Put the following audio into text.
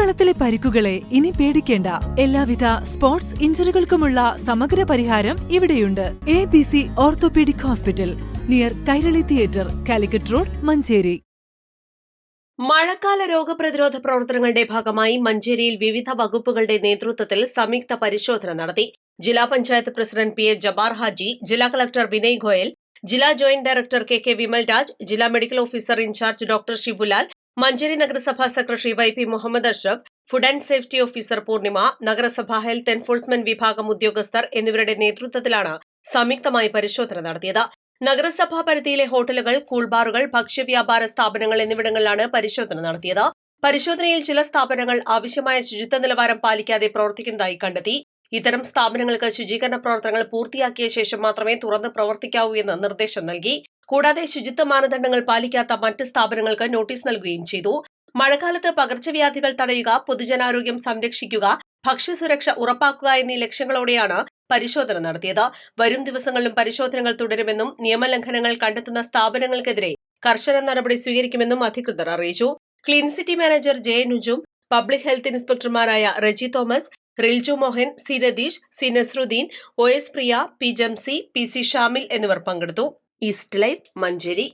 കളിക്കളത്തിലെ പരിക്കുകളെ ഇനി പേടിക്കേണ്ട. എല്ലാവിധ സ്പോർട്സ് ഇഞ്ചുറികൾക്കുമുള്ള സമഗ്ര പരിഹാരം ഇവിടെയുണ്ട്. ABC orthopaedic hospital, near Kairali theatre, Calicut road, Manjeri. മഴക്കാല രോഗപ്രതിരോധ പ്രവർത്തനങ്ങളുടെ ഭാഗമായി മഞ്ചേരിയിൽ വിവിധ വകുപ്പുകളുടെ നേതൃത്വത്തിൽ സംയുക്ത പരിശോധന നടത്തി. ജില്ലാ പഞ്ചായത്ത് പ്രസിഡന്റ് PA ജബാർ ഹാജി, ജില്ലാ കളക്ടർ വിനയ് ഗോയൽ, ജില്ലാ joint director KK Vimal Raj, ജില്ലാ medical officer in charge doctor Shibulal, Manjeri നഗരസഭാ secretary YP Muhammad Ashraf, food and safety officer Poornima, നഗരസഭാ ഹെൽത്ത് എൻഫോഴ്സ്മെന്റ് വിഭാഗം ഉദ്യോഗസ്ഥർ എന്നിവരുടെ നേതൃത്വത്തിലാണ് സംയുക്തമായി പരിശോധന നടത്തിയത്. നഗരസഭാ പരിധിയിലെ ഹോട്ടലുകൾ, കൂൾബാറുകൾ, ഭക്ഷ്യവ്യാപാര സ്ഥാപനങ്ങൾ എന്നിവിടങ്ങളിലാണ് പരിശോധന നടത്തിയത്. പരിശോധനയിൽ ചില സ്ഥാപനങ്ങൾ ആവശ്യമായ ശുചിത്വ നിലവാരം പാലിക്കാതെ പ്രവർത്തിക്കുന്നതായി കണ്ടെത്തി. ഇത്തരം സ്ഥാപനങ്ങൾക്ക് ശുചീകരണ പ്രവർത്തനങ്ങൾ പൂർത്തിയാക്കിയ ശേഷം മാത്രമേ തുറന്ന് പ്രവർത്തിക്കാവൂ എന്ന് നിർദ്ദേശം നൽകി. കൂടാതെ ശുചിത്വ മാനദണ്ഡങ്ങൾ പാലിക്കാത്ത മറ്റ് സ്ഥാപനങ്ങൾക്ക് നോട്ടീസ് നൽകുകയും ചെയ്തു. മഴക്കാലത്ത് പകർച്ചവ്യാധികൾ തടയുക, പൊതുജനാരോഗ്യം സംരക്ഷിക്കുക, ഭക്ഷ്യസുരക്ഷ ഉറപ്പാക്കുക എന്നീ ലക്ഷ്യങ്ങളോടെയാണ് പരിശോധന നടത്തിയത്. വരും ദിവസങ്ങളിലും പരിശോധനകൾ തുടരുമെന്നും നിയമലംഘനങ്ങൾ കണ്ടെത്തുന്ന സ്ഥാപനങ്ങൾക്കെതിരെ കർശന നടപടി സ്വീകരിക്കുമെന്നും അധികൃതർ അറിയിച്ചു. Clean city manager J Nujum, public health ഇൻസ്പെക്ടർമാരായ Reji Thomas, Rilju Mohan, C Ratheesh, C Nasruddin, OS Priya, P Jamsi, PC Shamil എന്നിവർ പങ്കെടുത്തു. East Live, Manjeri.